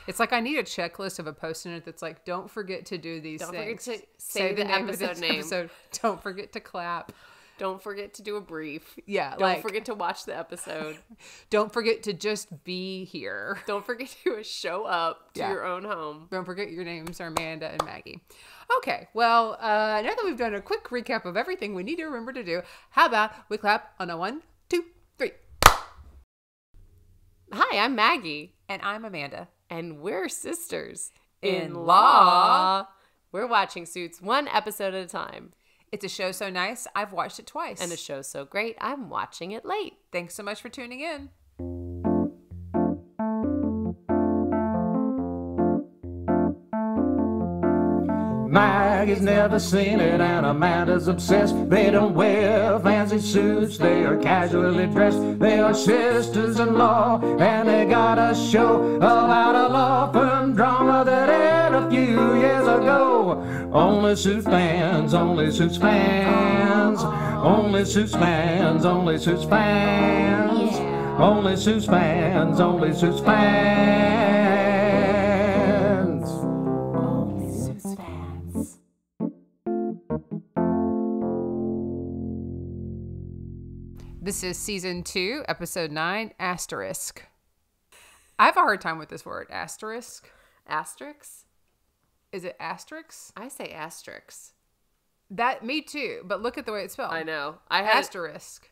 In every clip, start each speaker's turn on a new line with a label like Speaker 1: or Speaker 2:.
Speaker 1: It's like I need a checklist of a Post-it that's like, don't forget to do these things.
Speaker 2: Don't forget to say the episode name.
Speaker 1: Don't forget to clap.
Speaker 2: Don't forget to do a brief.
Speaker 1: Yeah.
Speaker 2: Don't forget to watch the episode.
Speaker 1: Don't forget to just be here.
Speaker 2: Don't forget to show up to your own home.
Speaker 1: Don't forget your names are Amanda and Maggie. Okay. Well, now that we've done a quick recap of everything we need to remember to do, how about we clap on a 1, 2, 3.
Speaker 2: Hi, I'm Maggie.
Speaker 1: And I'm Amanda.
Speaker 2: And we're sisters
Speaker 1: in law.
Speaker 2: We're watching Suits one episode at a time.
Speaker 1: It's a show so nice, I've watched it twice.
Speaker 2: And a show so great, I'm watching it late.
Speaker 1: Thanks so much for tuning in.
Speaker 3: Maggie's never seen it and Amanda's obsessed. They don't wear fancy suits, they are casually dressed. They are sisters-in-law and they got a show about a law firm drama that aired a few years ago. Only Suits fans, only Suits fans, only Suits fans, only Suits fans, only Suits fans, only Suits fans.
Speaker 2: Only Suits fans.
Speaker 1: This is season 2, episode 9, Asterisk. I have a hard time with this word, asterisk.
Speaker 2: Asterix?
Speaker 1: Is it asterisk?
Speaker 2: I say asterix.
Speaker 1: That, me too, but look at the way it's spelled.
Speaker 2: I know.
Speaker 1: Asterisk.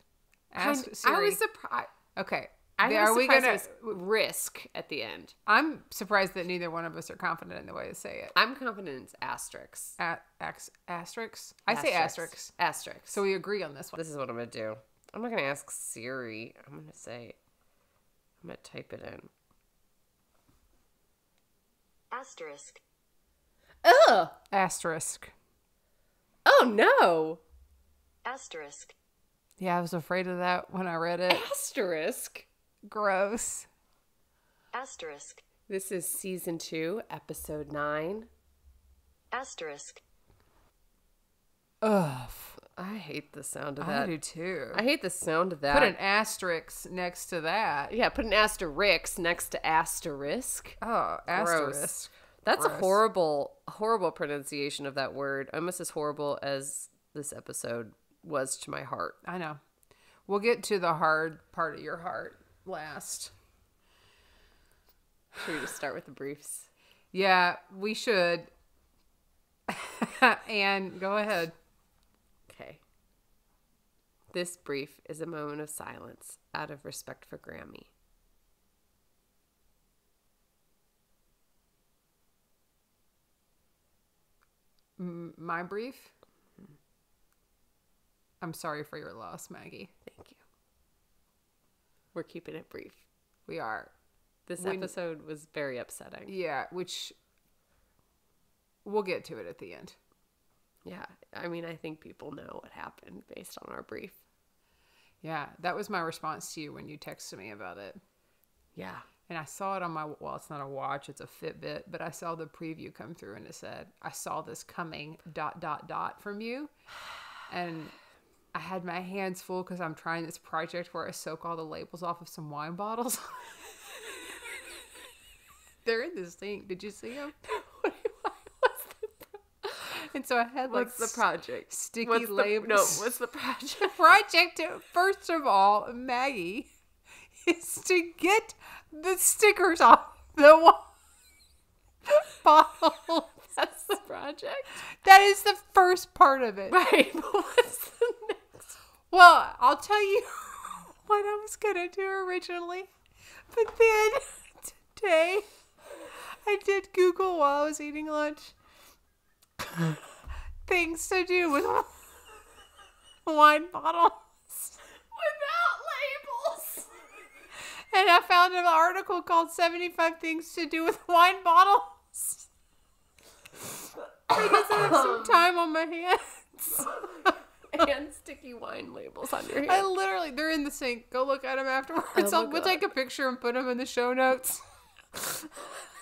Speaker 2: I was surprised.
Speaker 1: Okay.
Speaker 2: I
Speaker 1: Are
Speaker 2: was
Speaker 1: we
Speaker 2: surprised
Speaker 1: gonna?
Speaker 2: it was risk at the end.
Speaker 1: I'm surprised that neither one of us are confident in the way to say it.
Speaker 2: I'm confident it's asterix.
Speaker 1: Asterisk? I say asterisk.
Speaker 2: Asterix.
Speaker 1: So we agree on this one.
Speaker 2: This is what I'm going to do. I'm not going to ask Siri. I'm going to type it in.
Speaker 4: Asterisk.
Speaker 2: Ugh!
Speaker 1: Asterisk.
Speaker 2: Oh, no!
Speaker 4: Asterisk.
Speaker 1: Yeah, I was afraid of that when I read it.
Speaker 2: Asterisk?
Speaker 1: Gross.
Speaker 4: Asterisk.
Speaker 2: This is season 2, episode 9.
Speaker 4: Asterisk.
Speaker 1: Ugh.
Speaker 2: I hate the sound of that.
Speaker 1: I do too.
Speaker 2: I hate the sound of that.
Speaker 1: Put an asterisk next to that.
Speaker 2: Yeah, put an asterisk next to asterisk.
Speaker 1: Oh, asterisk.
Speaker 2: Gross. That's
Speaker 1: Gross.
Speaker 2: a horrible pronunciation of that word. Almost as horrible as this episode was to my heart.
Speaker 1: I know. We'll get to the hard part of your heart last.
Speaker 2: Should we just start with the briefs?
Speaker 1: Yeah, we should. And go ahead.
Speaker 2: Okay. This brief is a moment of silence out of respect for Grammy.
Speaker 1: My brief? I'm sorry for your loss, Maggie.
Speaker 2: Thank you. We're keeping it brief.
Speaker 1: We are.
Speaker 2: This episode was very upsetting.
Speaker 1: Yeah, which we'll get to it at the end.
Speaker 2: Yeah, I mean, I think people know what happened based on our brief.
Speaker 1: Yeah, that was my response to you when you texted me about it.
Speaker 2: Yeah.
Speaker 1: And I saw it on my, well, it's not a watch, it's a Fitbit, but I saw the preview come through and it said, I saw this coming ... from you. And I had my hands full because I'm trying this project where I soak all the labels off of some wine bottles. They're in the sink. Did you see them? And so I had like,
Speaker 2: what's the project?
Speaker 1: Sticky labels.
Speaker 2: What's the project?
Speaker 1: The project, first of all, Maggie, is to get the stickers off the bottle.
Speaker 2: That's the project?
Speaker 1: That is the first part of it.
Speaker 2: Right, but what's the next?
Speaker 1: Well, I'll tell you what I was going to do originally. But then today, I did Google while I was eating lunch. Things to do with wine bottles.
Speaker 2: Without labels.
Speaker 1: And I found an article called 75 Things to Do with Wine Bottles. Because I have some time on my hands.
Speaker 2: And sticky wine labels on your hands.
Speaker 1: They're in the sink. Go look at them afterwards. We'll take a picture and put them in the show notes.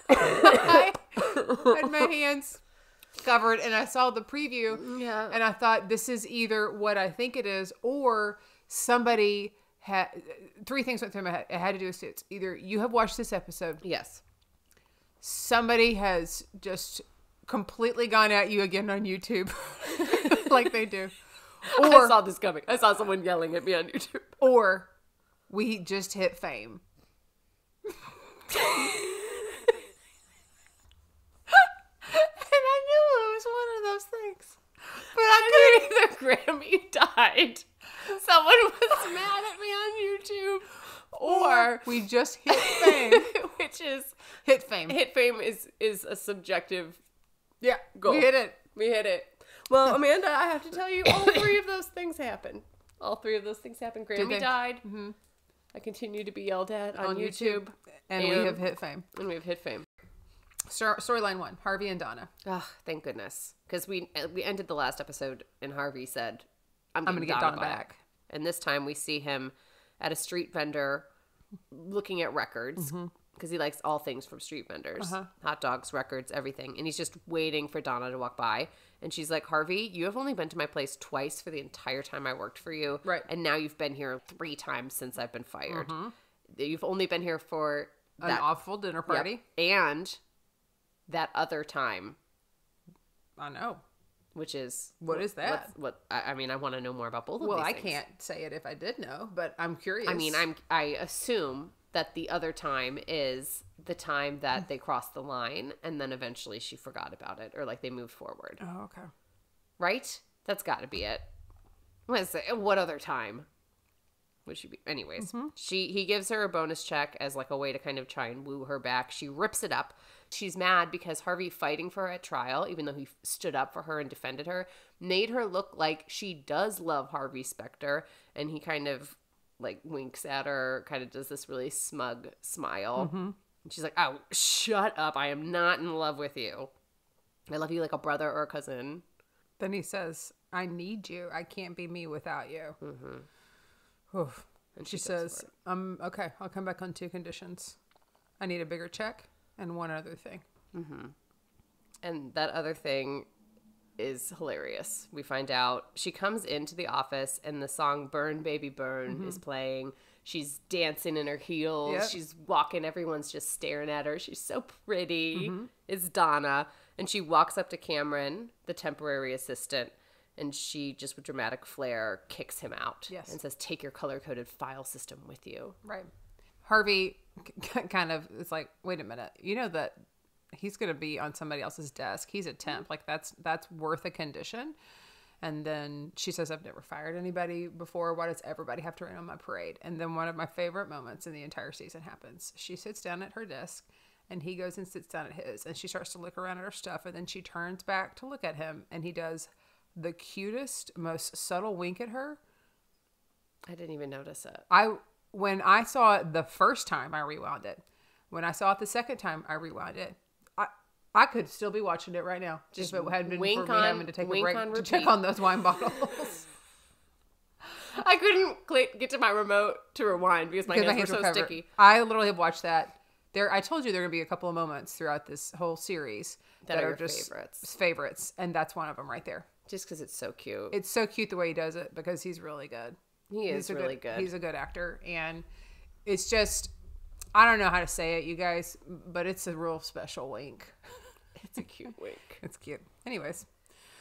Speaker 1: I had my hands covered and I saw the preview.
Speaker 2: Yeah.
Speaker 1: And I thought this is either what I think it is or somebody had... Three things went through my head. It had to do with Suits. Either you have watched this episode.
Speaker 2: Yes.
Speaker 1: somebody has just completely gone at you again on YouTube like they do.
Speaker 2: I saw this coming. I saw someone yelling at me on YouTube.
Speaker 1: Or we just hit fame. And I knew it was one of those things. But I
Speaker 2: Either Grammy died, someone was mad at me on YouTube,
Speaker 1: or we just hit fame.
Speaker 2: which is
Speaker 1: Hit fame.
Speaker 2: hit fame is a subjective
Speaker 1: Yeah,
Speaker 2: goal.
Speaker 1: we hit it.
Speaker 2: We hit it. Well, Amanda, I have to tell you, all three of those things happened. All three of those things happened.
Speaker 1: Did
Speaker 2: Grammy
Speaker 1: they?
Speaker 2: died. Mm-hmm. I continue to be yelled at on YouTube.
Speaker 1: And we have hit fame.
Speaker 2: And we have hit fame.
Speaker 1: Storyline 1, Harvey and Donna.
Speaker 2: Oh, thank goodness. Because we ended the last episode and Harvey said, I'm
Speaker 1: going to get Donna back.
Speaker 2: And this time we see him at a street vendor looking at records. Because he likes all things from street vendors. Hot dogs, records, everything. And he's just waiting for Donna to walk by. And she's like, Harvey, you have only been to my place twice for the entire time I worked for you.
Speaker 1: Right.
Speaker 2: And now you've been here 3 times since I've been fired. You've only been here for
Speaker 1: An awful dinner party.
Speaker 2: Yep. And that other time.
Speaker 1: I know.
Speaker 2: Which is...
Speaker 1: What is that?
Speaker 2: I mean, I want to know more about both of
Speaker 1: Well,
Speaker 2: these
Speaker 1: I
Speaker 2: things.
Speaker 1: can't say it if I did know, but I'm curious.
Speaker 2: I mean, I assume that the other time is the time that they crossed the line and then eventually she forgot about it or like they moved forward.
Speaker 1: Oh, okay.
Speaker 2: Right? That's got to be it. What other time would she be? Anyways, he gives her a bonus check as like a way to kind of try and woo her back. She rips it up. She's mad because Harvey fighting for her at trial, even though he stood up for her and defended her, made her look like she does love Harvey Specter, and he kind of like winks at her, kind of does this really smug smile. And she's like, oh, shut up. I am not in love with you. I love you like a brother or a cousin.
Speaker 1: Then he says, I need you. I can't be me without you. Oof. And she says, okay, I'll come back on 2 conditions. I need a bigger check and one other thing.
Speaker 2: And that other thing is hilarious. We find out she comes into the office and the song Burn Baby Burn is playing. She's dancing in her heels.
Speaker 1: Yep.
Speaker 2: She's walking. Everyone's just staring at her. She's so pretty. It's Donna. And she walks up to Cameron, the temporary assistant, and she just with dramatic flair kicks him out.
Speaker 1: Yes.
Speaker 2: And says, take your color-coded file system with you.
Speaker 1: Right. Harvey kind of is like, wait a minute. You know that he's going to be on somebody else's desk. He's a temp. Like that's worth a condition. And then she says, I've never fired anybody before. Why does everybody have to rain on my parade? And then one of my favorite moments in the entire season happens. She sits down at her desk and he goes and sits down at his, and she starts to look around at her stuff. And then she turns back to look at him, and he does the cutest, most subtle wink at her.
Speaker 2: I didn't even notice it.
Speaker 1: When I saw it the first time, I rewound it. When I saw it the second time, I rewound it. I could still be watching it right now.
Speaker 2: Just
Speaker 1: if it hadn't been
Speaker 2: wink
Speaker 1: for me
Speaker 2: on-
Speaker 1: having to take a
Speaker 2: wink
Speaker 1: break
Speaker 2: on
Speaker 1: to check
Speaker 2: repeat.
Speaker 1: on those wine bottles.
Speaker 2: I couldn't get to my remote to rewind because my hands were so
Speaker 1: covered.
Speaker 2: sticky.
Speaker 1: I literally have watched that. I told you there are going to be a couple of moments throughout this whole series
Speaker 2: That are
Speaker 1: are
Speaker 2: your
Speaker 1: just
Speaker 2: favorites.
Speaker 1: favorites, and that's one of them right there.
Speaker 2: Just because it's so cute.
Speaker 1: It's so cute the way he does it because he's really good.
Speaker 2: He is really good.
Speaker 1: He's a good actor, and it's just, I don't know how to say it, you guys, but it's a real special wink.
Speaker 2: It's a cute wink.
Speaker 1: It's cute. Anyways,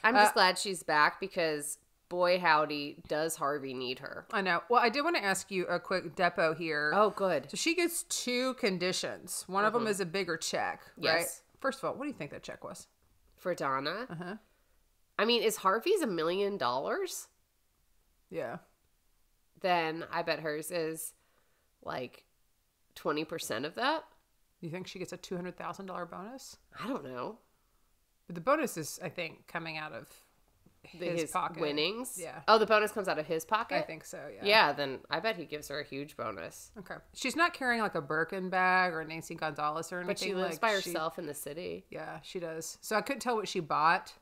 Speaker 2: I'm just glad she's back because, boy howdy, does Harvey need her.
Speaker 1: I know. Well, I did want to ask you a quick depo here.
Speaker 2: Oh, good.
Speaker 1: So she gets 2 conditions. One of them is a bigger check, right?
Speaker 2: Yes.
Speaker 1: First of all, what do you think that check was?
Speaker 2: For Donna?
Speaker 1: Uh-huh.
Speaker 2: I mean, is Harvey's $1 million?
Speaker 1: Yeah.
Speaker 2: Then I bet hers is like 20% of that.
Speaker 1: You think she gets a $200,000 bonus?
Speaker 2: I don't know.
Speaker 1: But the bonus is, I think, coming out of his pocket.
Speaker 2: Winnings?
Speaker 1: Yeah.
Speaker 2: Oh, the bonus comes out of his pocket?
Speaker 1: I think so, yeah.
Speaker 2: Yeah, then I bet he gives her a huge bonus.
Speaker 1: Okay. She's not carrying like a Birkin bag or Nancy Gonzalez or anything.
Speaker 2: But she lives
Speaker 1: like
Speaker 2: by herself in the city.
Speaker 1: Yeah, she does. So I couldn't tell what she bought,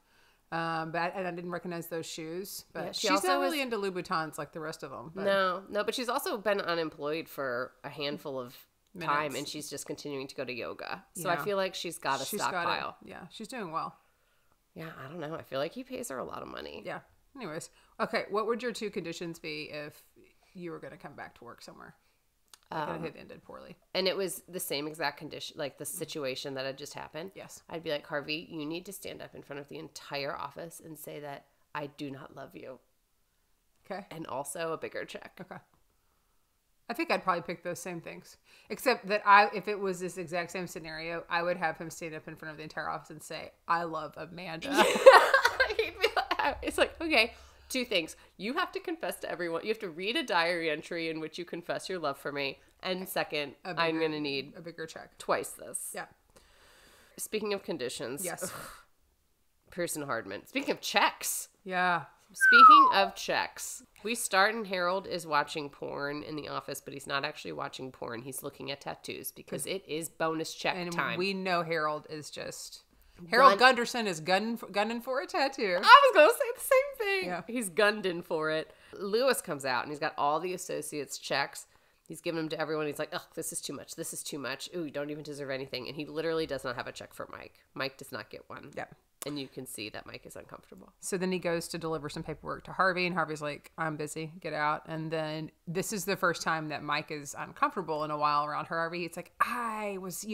Speaker 1: and I didn't recognize those shoes. But
Speaker 2: Yeah, she
Speaker 1: she's
Speaker 2: also
Speaker 1: not
Speaker 2: is-
Speaker 1: really into Louboutins like the rest of them. But
Speaker 2: No, but she's also been unemployed for a handful of time,
Speaker 1: Minutes.
Speaker 2: and she's just continuing to go to yoga. So I
Speaker 1: Yeah.
Speaker 2: feel like she's got a
Speaker 1: she's got
Speaker 2: stockpile.
Speaker 1: it. Yeah, she's doing well.
Speaker 2: Yeah, I don't know. I feel like he pays her a lot of money.
Speaker 1: Yeah. Anyways, okay. What would your 2 conditions be if you were going to come back to work somewhere? It had ended poorly.
Speaker 2: And it was the same exact condition, like the situation that had just happened.
Speaker 1: Yes.
Speaker 2: I'd be like, Harvey, you need to stand up in front of the entire office and say that I do not love you.
Speaker 1: Okay.
Speaker 2: And also a bigger check.
Speaker 1: Okay. I think I'd probably pick those same things. Except that if it was this exact same scenario, I would have him stand up in front of the entire office and say, I love Amanda.
Speaker 2: It's like, okay, two things. You have to confess to everyone. You have to read a diary entry in which you confess your love for me. And second, I'm going to need
Speaker 1: a bigger check.
Speaker 2: Twice this.
Speaker 1: Yeah.
Speaker 2: Speaking of conditions.
Speaker 1: Yes.
Speaker 2: Pearson Hardman. Speaking of checks.
Speaker 1: Yeah.
Speaker 2: Speaking of checks, we start and Harold is watching porn in the office, but he's not actually watching porn. He's looking at tattoos because it is bonus check time.
Speaker 1: We know Harold is just... Harold Gunderson is gunning for a tattoo.
Speaker 2: I was going to say the same thing.
Speaker 1: Yeah.
Speaker 2: He's gunned in for it. Lewis comes out and he's got all the associates' checks. He's giving them to everyone. He's like, oh, this is too much. This is too much. Ooh, you don't even deserve anything. And he literally does not have a check for Mike. Mike does not get one.
Speaker 1: Yeah.
Speaker 2: And you can see that Mike is uncomfortable.
Speaker 1: So then he goes to deliver some paperwork to Harvey, and Harvey's like, I'm busy, get out. And then this is the first time that Mike is uncomfortable in a while around Harvey. It's like, Lewis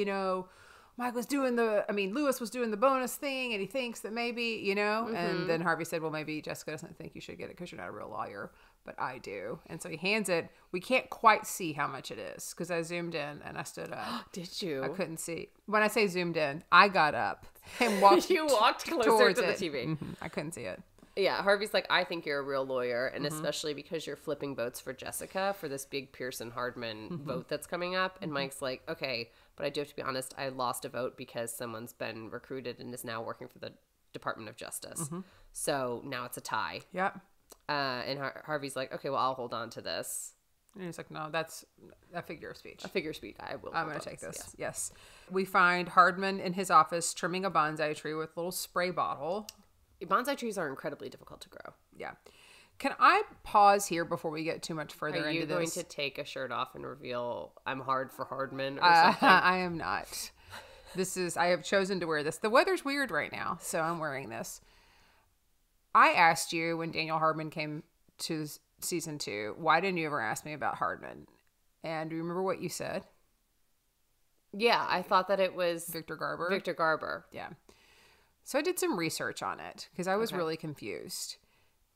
Speaker 1: was doing the bonus thing, and he thinks that maybe, and then Harvey said, well, maybe Jessica doesn't think you should get it because you're not a real lawyer, but I do. And so he hands it. We can't quite see how much it is because I zoomed in and I stood up.
Speaker 2: Did you?
Speaker 1: I couldn't see. When I say zoomed in, I got up and walked.
Speaker 2: You walked closer
Speaker 1: towards
Speaker 2: to the
Speaker 1: it.
Speaker 2: TV.
Speaker 1: Mm-hmm. I couldn't see it.
Speaker 2: Yeah, Harvey's like, I think you're a real lawyer, and especially because you're flipping votes for Jessica for this big Pearson Hardman vote that's coming up. And Mike's like, okay, but I do have to be honest, I lost a vote because someone's been recruited and is now working for the Department of Justice. So now it's a tie.
Speaker 1: Yep.
Speaker 2: And Harvey's like, okay, well, I'll hold on to this.
Speaker 1: And he's like, no, that's a figure of speech.
Speaker 2: A figure of speech.
Speaker 1: I'm going to take this. Yes. We find Hardman in his office trimming a bonsai tree with a little spray bottle.
Speaker 2: Bonsai trees are incredibly difficult to grow.
Speaker 1: Yeah. Can I pause here before we get too much further into this? Are you
Speaker 2: going to take a shirt off and reveal I'm hard for Hardman or something?
Speaker 1: I am not. I have chosen to wear this. The weather's weird right now, so I'm wearing this. I asked you when Daniel Hardman came to season 2, why didn't you ever ask me about Hardman? And do you remember what you said?
Speaker 2: Yeah, I thought that it was
Speaker 1: Victor Garber.
Speaker 2: Victor Garber.
Speaker 1: Yeah. So I did some research on it because I was really confused.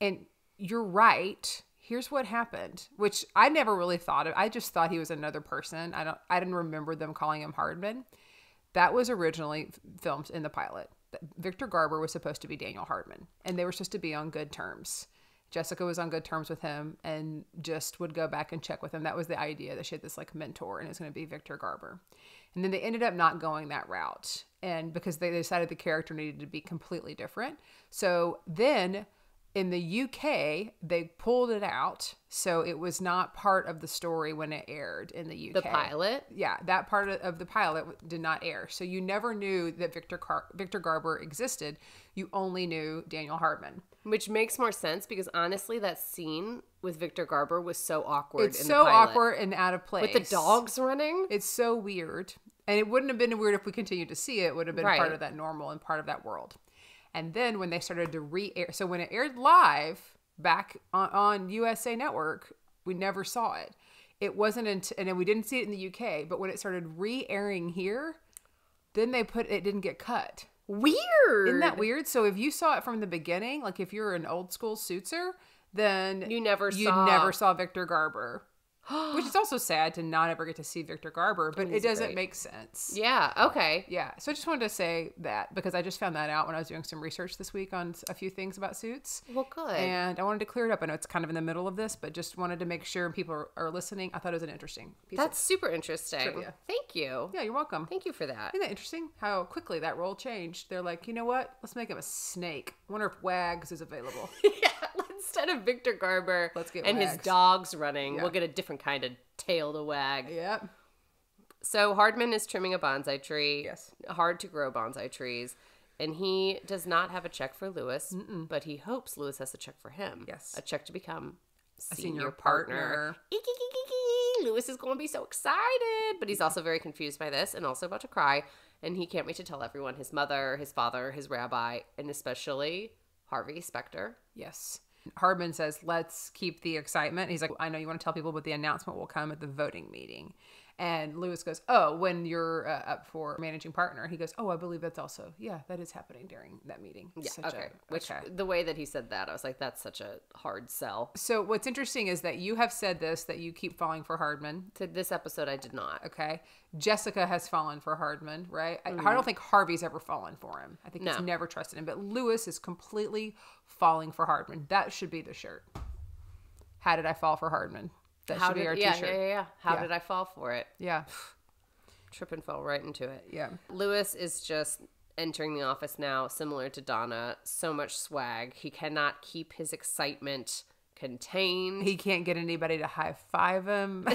Speaker 1: And you're right. Here's what happened, which I never really thought of. I just thought he was another person. I didn't remember them calling him Hardman. That was originally filmed in the pilot. Victor Garber was supposed to be Daniel Hardman, and they were supposed to be on good terms. Jessica was on good terms with him and just would go back and check with him. That was the idea, that she had this like mentor, and it was going to be Victor Garber. And then they ended up not going that route, and because they decided the character needed to be completely different. So then in the UK, they pulled it out, so it was not part of the story when it aired in the UK.
Speaker 2: The pilot?
Speaker 1: Yeah, that part of the pilot did not air. So you never knew that Victor Garber existed. You only knew Daniel Hardman.
Speaker 2: Which makes more sense because honestly, that scene with Victor Garber was so awkward.
Speaker 1: It's so awkward and out of place.
Speaker 2: With the dogs running?
Speaker 1: It's so weird. And it wouldn't have been weird if we continued to see it. It would have been part of that normal and part of that world. And then when they started to re-air, so when it aired live back on USA Network, we never saw it. It wasn't and then we didn't see it in the UK, but when it started re-airing here, then it didn't get cut.
Speaker 2: Weird.
Speaker 1: Isn't that weird? So if you saw it from the beginning, like if you're an old school suitser, then you never saw Victor Garber. Which is also sad to not ever get to see Victor Garber, but it doesn't make sense.
Speaker 2: Yeah, okay.
Speaker 1: Yeah, so I just wanted to say that because I just found that out when I was doing some research this week on a few things about Suits.
Speaker 2: Well, good.
Speaker 1: And I wanted to clear it up. I know it's kind of in the middle of this, but just wanted to make sure people are listening. I thought it was an interesting piece.
Speaker 2: That's super interesting.
Speaker 1: Trivia.
Speaker 2: Thank you.
Speaker 1: Yeah, you're welcome.
Speaker 2: Thank you for that.
Speaker 1: Isn't that interesting how quickly that role changed? They're like, you know what? Let's make him a snake. I wonder if Wags is available.
Speaker 2: Yeah, instead of Victor Garber
Speaker 1: let's get
Speaker 2: and
Speaker 1: Wags.
Speaker 2: His dogs running, we'll get a different kind of tail to wag.
Speaker 1: Yep.
Speaker 2: So Hardman is trimming a bonsai tree.
Speaker 1: Yes.
Speaker 2: Hard to grow bonsai trees. And he does not have a check for Lewis, but he hopes Lewis has a check for him.
Speaker 1: Yes.
Speaker 2: A check to become
Speaker 1: a senior partner.
Speaker 2: Lewis is going to be so excited, but he's also very confused by this and also about to cry. And he can't wait to tell everyone, his mother, his father, his rabbi, and especially Harvey Specter.
Speaker 1: Yes. Hardman says, let's keep the excitement. He's like, I know you want to tell people, but the announcement will come at the voting meeting. And Lewis goes, oh, when you're up for managing partner. He goes, oh, I believe that's also, that is happening during that meeting.
Speaker 2: Yeah, the way that he said that, I was like, that's such a hard sell.
Speaker 1: So what's interesting is that you have said this, that you keep falling for Hardman.
Speaker 2: To this episode, I did not.
Speaker 1: Okay. Jessica has fallen for Hardman, right? I don't think Harvey's ever fallen for him. I think he's never trusted him. But Lewis is completely falling for Hardman. That should be the shirt. How did I fall for Hardman? That should be our t-shirt.
Speaker 2: Yeah. How did I fall for it?
Speaker 1: Yeah.
Speaker 2: Trip and fell right into it.
Speaker 1: Yeah.
Speaker 2: Lewis is just entering the office now, similar to Donna. So much swag. He cannot keep his excitement contained.
Speaker 1: He can't get anybody to high five him.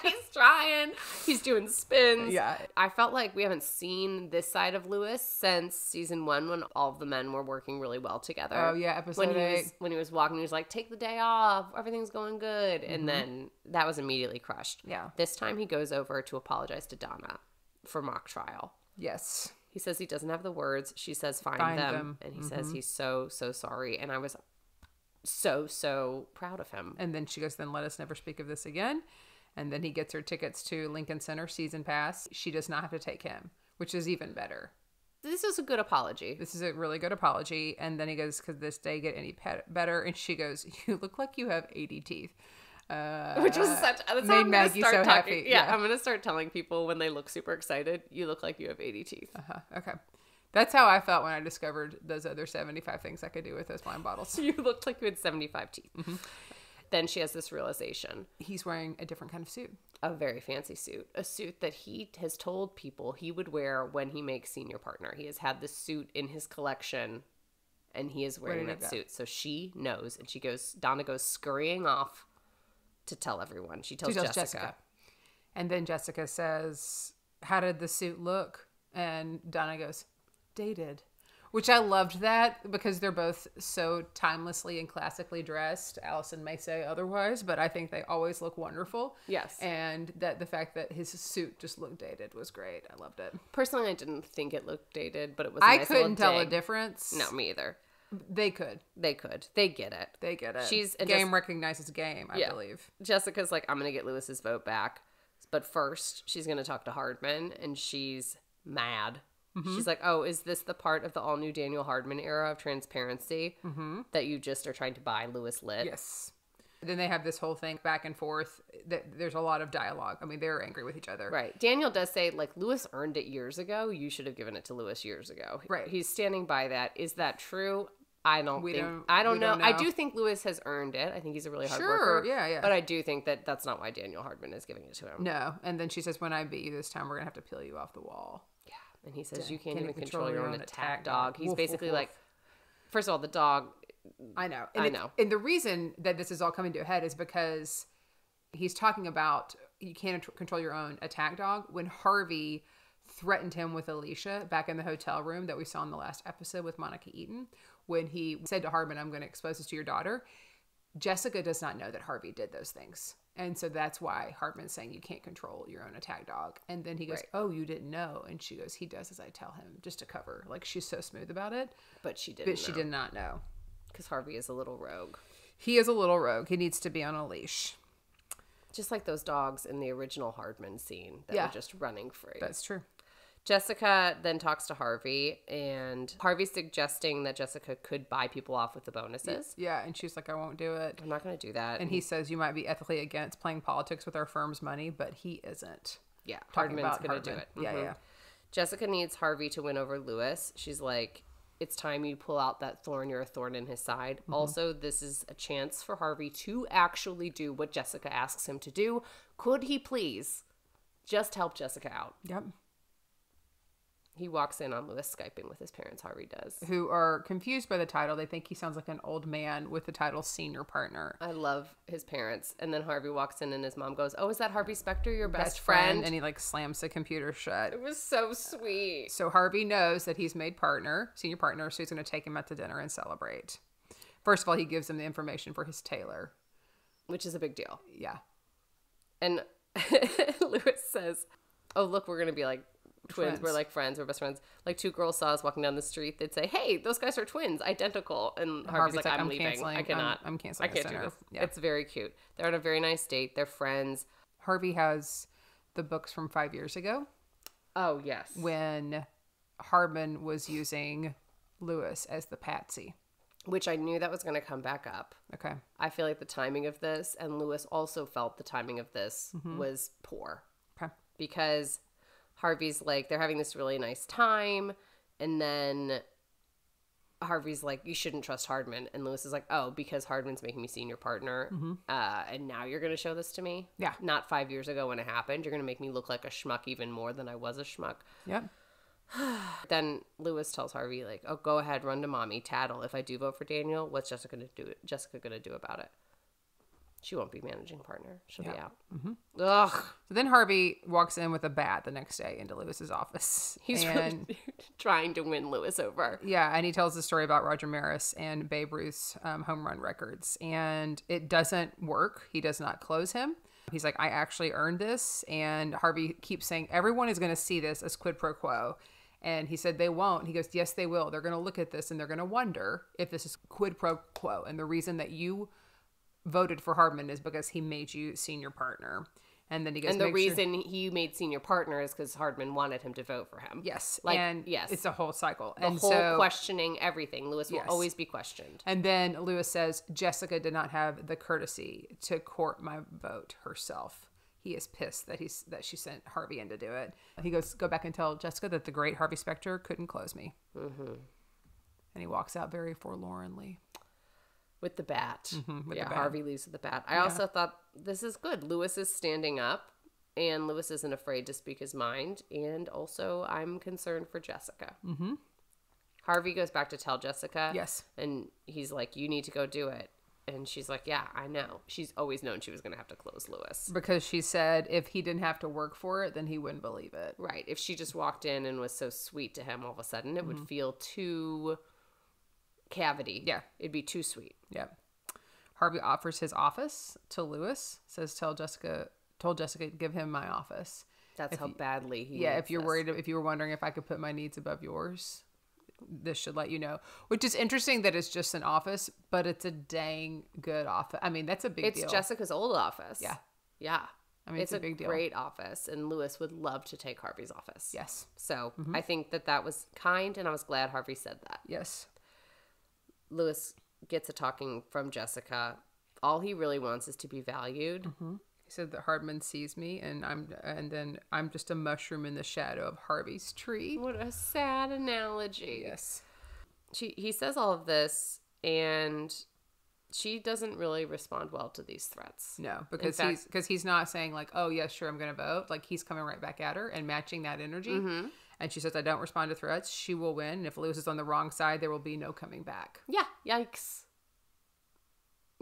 Speaker 2: He's trying. He's doing spins.
Speaker 1: Yeah.
Speaker 2: I felt like we haven't seen this side of Lewis since season 1 when all of the men were working really well together.
Speaker 1: Oh, yeah. Episode 8.
Speaker 2: When he was walking, he was like, take the day off. Everything's going good. And then that was immediately crushed.
Speaker 1: Yeah.
Speaker 2: This time he goes over to apologize to Donna for mock trial.
Speaker 1: Yes.
Speaker 2: He says he doesn't have the words. She says, find them. And he says he's so, so sorry. And I was so proud of him.
Speaker 1: And then she goes, then let us never speak of this again. And then he gets her tickets to Lincoln Center season pass. She does not have to take him, which is even better.
Speaker 2: This is a good apology.
Speaker 1: This is a really good apology. And then he goes, could this day get any better? And she goes, you look like you have 80 teeth.
Speaker 2: Which was such, that's
Speaker 1: made Maggie so happy.
Speaker 2: Yeah, I'm going to start telling people when they look super excited, you look like you have 80 teeth.
Speaker 1: Okay. That's how I felt when I discovered those other 75 things I could do with those wine bottles.
Speaker 2: You looked like you had 75 teeth. Then she has this realization.
Speaker 1: He's wearing a different kind of suit.
Speaker 2: A very fancy suit. A suit that he has told people he would wear when he makes senior partner. He has had this suit in his collection, and he is wearing that suit. So she knows, and Donna goes scurrying off to tell everyone. She tells Jessica.
Speaker 1: And then Jessica says, how did the suit look? And Donna goes, dated. Which I loved that because they're both so timelessly and classically dressed. Allison may say otherwise, but I think they always look wonderful.
Speaker 2: Yes.
Speaker 1: And that the fact that his suit just looked dated was great. I loved it.
Speaker 2: Personally, I didn't think it looked dated, but it was
Speaker 1: I couldn't tell a difference.
Speaker 2: No, me either.
Speaker 1: They could.
Speaker 2: They get it.
Speaker 1: They get it. Game recognizes game, I believe.
Speaker 2: Jessica's like, I'm going to get Lewis's vote back. But first, she's going to talk to Hardman, and she's mad. She's like, oh, is this the part of the all-new Daniel Hardman era of transparency that you just are trying to buy Lewis lit?
Speaker 1: Yes. Then they have this whole thing back and forth. There's a lot of dialogue. I mean, they're angry with each other.
Speaker 2: Right. Daniel does say, like, Lewis earned it years ago. You should have given it to Lewis years ago.
Speaker 1: Right.
Speaker 2: He's standing by that. Is that true? I don't know. I do think Lewis has earned it. I think he's a really hard worker.
Speaker 1: Yeah.
Speaker 2: But I do think that that's not why Daniel Hardman is giving it to him.
Speaker 1: No. And then she says, when I beat you this time, we're going to have to peel you off the wall.
Speaker 2: Yeah. And he says, you can't even control your own attack dog. He's basically like, first of all, the dog.
Speaker 1: I know.
Speaker 2: I know.
Speaker 1: And the reason that this is all coming to a head is because he's talking about you can't control your own attack dog. When Harvey threatened him with Alicia back in the hotel room that we saw in the last episode with Monica Eaton, when he said to Hardman, I'm going to expose this to your daughter, Jessica does not know that Harvey did those things. And so that's why Hardman's saying you can't control your own attack dog. And then he goes, oh, you didn't know. And she goes, he does as I tell him, just to cover. Like, she's so smooth about it.
Speaker 2: But she didn't know.
Speaker 1: She did not know.
Speaker 2: Because Harvey is a little rogue.
Speaker 1: He is a little rogue. He needs to be on a leash.
Speaker 2: Just like those dogs in the original Hardman scene that were just running free.
Speaker 1: That's true.
Speaker 2: Jessica then talks to Harvey, and Harvey's suggesting that Jessica could buy people off with the bonuses.
Speaker 1: Yeah, and she's like, I won't do it.
Speaker 2: I'm not going to do that.
Speaker 1: And he says, you might be ethically against playing politics with our firm's money, but he isn't.
Speaker 2: Yeah, Hardman's going to do it.
Speaker 1: Yeah.
Speaker 2: Jessica needs Harvey to win over Lewis. She's like, it's time you pull out that thorn. You're a thorn in his side. Also, this is a chance for Harvey to actually do what Jessica asks him to do. Could he please just help Jessica out?
Speaker 1: Yep.
Speaker 2: He walks in on Lewis Skyping with his parents, Harvey does.
Speaker 1: Who are confused by the title. They think he sounds like an old man with the title senior partner.
Speaker 2: I love his parents. And then Harvey walks in and his mom goes, oh, is that Harvey Specter, your best friend?
Speaker 1: And he like slams the computer shut.
Speaker 2: It was so sweet.
Speaker 1: So Harvey knows that he's made senior partner, so he's going to take him out to dinner and celebrate. First of all, he gives him the information for his tailor.
Speaker 2: Which is a big deal.
Speaker 1: Yeah.
Speaker 2: And Lewis says, oh, look, we're going to be like twins were like friends, we're best friends. Like two girls saw us walking down the street, they'd say, "Hey, those guys are twins, identical." And Harvey's like, "I'm leaving.
Speaker 1: canceling.
Speaker 2: I cannot.
Speaker 1: I'm canceling.
Speaker 2: I can't
Speaker 1: this
Speaker 2: do
Speaker 1: dinner."
Speaker 2: this."
Speaker 1: Yeah.
Speaker 2: It's very cute. They're on a very nice date. They're friends.
Speaker 1: Harvey has the books from 5 years ago
Speaker 2: Oh yes.
Speaker 1: when Hardman was using Lewis as the patsy.
Speaker 2: Which I knew that was going to come back up.
Speaker 1: Okay.
Speaker 2: I feel like the timing of this, and Lewis also felt the timing of this was poor.
Speaker 1: Okay.
Speaker 2: Because Harvey's like, they're having this really nice time, and then Harvey's like, "You shouldn't trust Hardman," and Lewis is like, "Oh, because Hardman's making me senior partner, and now you're going to show this to me?
Speaker 1: Yeah.
Speaker 2: Not 5 years ago when it happened. You're going to make me look like a schmuck even more than I was a schmuck."
Speaker 1: Yep.
Speaker 2: Then Lewis tells Harvey, like, "Oh, go ahead, run to mommy, tattle. If I do vote for Daniel, what's Jessica going to do about it? She won't be managing partner. She'll be out." Ugh.
Speaker 1: So then Harvey walks in with a bat the next day into Lewis's office.
Speaker 2: He's
Speaker 1: and
Speaker 2: really trying to win Lewis over.
Speaker 1: yeah, and he tells the story about Roger Maris and Babe Ruth's home run records, and it doesn't work. He does not close him. He's like, "I actually earned this," and Harvey keeps saying, "Everyone is going to see this as quid pro quo." And he said, "They won't." He goes, "Yes, they will. They're going to look at this and they're going to wonder if this is quid pro quo. And the reason that you voted for Hardman is because he made you senior partner." And then he goes,
Speaker 2: And the
Speaker 1: "Make sure-"
Speaker 2: reason he made senior partner is because Hardman wanted him to vote for him.
Speaker 1: Yes.
Speaker 2: Like,
Speaker 1: and
Speaker 2: yes.
Speaker 1: it's a whole cycle.
Speaker 2: The
Speaker 1: and
Speaker 2: whole
Speaker 1: so,
Speaker 2: questioning everything. Lewis will
Speaker 1: Yes.
Speaker 2: always be questioned.
Speaker 1: And then Lewis says, "Jessica did not have the courtesy to court my vote herself." He is pissed that she sent Harvey in to do it. He goes, "Go back and tell Jessica that the great Harvey Specter couldn't close me." And he walks out very forlornly.
Speaker 2: With the bat.
Speaker 1: with
Speaker 2: Yeah,
Speaker 1: the bat.
Speaker 2: Harvey leaves with the bat. I also thought, this is good. Lewis is standing up, and Lewis isn't afraid to speak his mind. And also, I'm concerned for Jessica. Harvey goes back to tell Jessica.
Speaker 1: Yes.
Speaker 2: And he's like, "You need to go do it." And she's like, "Yeah, I know." She's always known she was going to have to close Lewis.
Speaker 1: Because she said if he didn't have to work for it, then he wouldn't believe it.
Speaker 2: Right. If she just walked in and was so sweet to him all of a sudden, it would feel too cavity.
Speaker 1: Yeah.
Speaker 2: It'd be too sweet.
Speaker 1: Yep. Harvey offers his office to Lewis. Says, told Jessica to give him my office.
Speaker 2: That's how badly he
Speaker 1: Yeah,
Speaker 2: needs
Speaker 1: if you're
Speaker 2: this.
Speaker 1: worried, if you were wondering if I could put my needs above yours, this should let you know. Which is interesting that it's just an office, but it's a dang good office. I mean, that's a big
Speaker 2: It's
Speaker 1: deal.
Speaker 2: Jessica's old office.
Speaker 1: Yeah.
Speaker 2: Yeah.
Speaker 1: I mean, it's a big deal.
Speaker 2: Great office, and Lewis would love to take Harvey's office.
Speaker 1: Yes.
Speaker 2: So I think that was kind, and I was glad Harvey said that.
Speaker 1: Yes.
Speaker 2: Lewis gets a talking from Jessica. All he really wants is to be valued.
Speaker 1: He said that Hardman sees me, and then I'm just a mushroom in the shadow of Harvey's tree.
Speaker 2: What a sad analogy.
Speaker 1: Yes.
Speaker 2: He says all of this, and she doesn't really respond well to these threats.
Speaker 1: No, because
Speaker 2: In fact-
Speaker 1: he's not saying like, "Oh yes, sure, I'm going to vote." Like he's coming right back at her and matching that energy. And she says, "I don't respond to threats. She will win. And if Lewis is on the wrong side, there will be no coming back."
Speaker 2: Yeah. Yikes.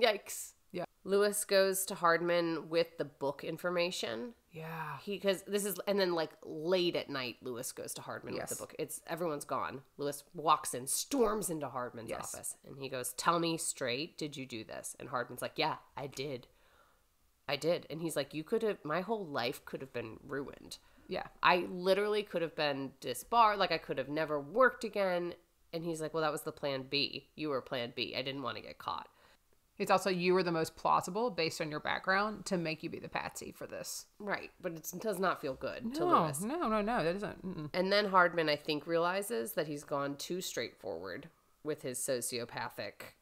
Speaker 2: Yikes.
Speaker 1: Yeah.
Speaker 2: Lewis goes to Hardman with the book information.
Speaker 1: Yeah.
Speaker 2: Because this is, and then like late at night, Lewis goes to Hardman
Speaker 1: Yes.
Speaker 2: with the book. Everyone's gone. Lewis walks in, storms into Hardman's
Speaker 1: Yes.
Speaker 2: office, and he goes, "Tell me straight, did you do this?" And Hardman's like, "Yeah, I did. I did." And he's like, my whole life could have been ruined.
Speaker 1: Yeah.
Speaker 2: I literally could have been disbarred. Like I could have never worked again. And he's like, "Well, that was the plan B. You were plan B. I didn't want to get caught."
Speaker 1: It's also you were the most plausible based on your background to make you be the patsy for this.
Speaker 2: Right. But it does not feel good to
Speaker 1: No,
Speaker 2: Lewis.
Speaker 1: no, that isn't. Mm-mm.
Speaker 2: And then Hardman, I think, realizes that he's gone too straightforward with his sociopathic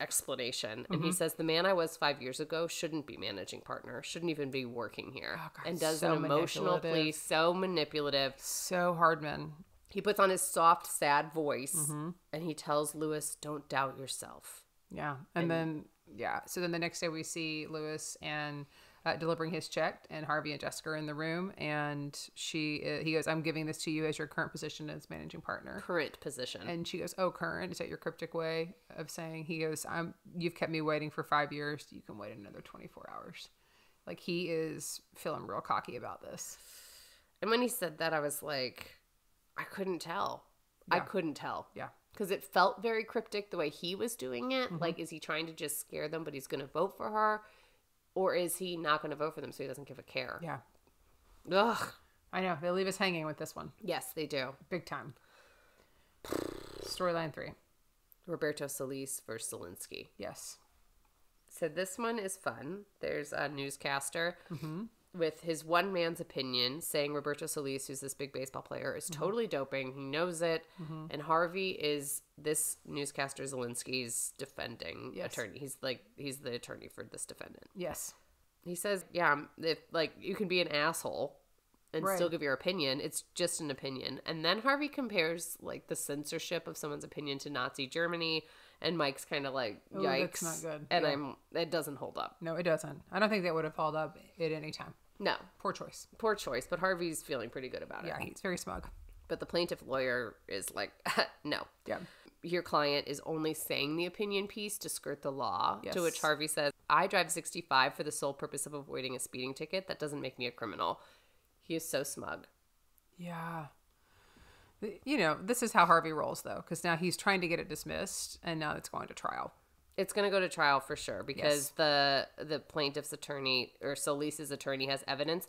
Speaker 2: explanation. And he says, "The man I was 5 years ago shouldn't be managing partner, shouldn't even be working here."
Speaker 1: Oh, God,
Speaker 2: and does
Speaker 1: so
Speaker 2: an emotional plea,
Speaker 1: manipulative.
Speaker 2: so manipulative.
Speaker 1: So Hardman.
Speaker 2: He puts on his soft, sad voice, and he tells Lewis, "Don't doubt yourself."
Speaker 1: Yeah. And then, yeah. So then the next day we see Lewis and delivering his check, and Harvey and Jessica are in the room, and he goes, "I'm giving this to you as your current position as managing partner."
Speaker 2: Current position.
Speaker 1: And she goes, "Oh, current? Is that your cryptic way of saying?" He goes, "You've kept me waiting for 5 years. You can wait another 24 hours." Like he is feeling real cocky about this.
Speaker 2: And when he said that, I was like, I couldn't tell. I
Speaker 1: Yeah.
Speaker 2: couldn't tell.
Speaker 1: Yeah.
Speaker 2: Because it felt very cryptic the way he was doing it. Like, is he trying to just scare them, but he's going to vote for her? Or is he not going to vote for them so he doesn't give a care?
Speaker 1: Yeah.
Speaker 2: Ugh.
Speaker 1: I know. They leave us hanging with this one.
Speaker 2: Yes, they do.
Speaker 1: Big time. Storyline 3.
Speaker 2: Roberto Solis versus Zelensky.
Speaker 1: Yes.
Speaker 2: So this one is fun. There's a newscaster with his one man's opinion saying Roberto Solis, who's this big baseball player, is totally doping. He knows it. And Harvey is this newscaster Zelensky's defending attorney. He's the attorney for this defendant.
Speaker 1: Yes.
Speaker 2: He says, yeah, if you can be an asshole and still give your opinion. It's just an opinion. And then Harvey compares like the censorship of someone's opinion to Nazi Germany. And Mike's kind of like, yikes.
Speaker 1: That's not good.
Speaker 2: And it doesn't hold up.
Speaker 1: No, it doesn't. I don't think that would have held up at any time.
Speaker 2: No.
Speaker 1: Poor choice.
Speaker 2: Poor choice. But Harvey's feeling pretty good about it.
Speaker 1: Yeah, he's very smug.
Speaker 2: But the plaintiff lawyer is like, no.
Speaker 1: Yeah.
Speaker 2: Your client is only saying the opinion piece to skirt the law.
Speaker 1: Yes.
Speaker 2: To which Harvey says, I drive 65 for the sole purpose of avoiding a speeding ticket. That doesn't make me a criminal. He is so smug.
Speaker 1: Yeah. You know, this is how Harvey rolls, though, because now he's trying to get it dismissed, and now it's going to trial.
Speaker 2: It's going to go to trial for sure, because the plaintiff's attorney, or Solis's attorney, has evidence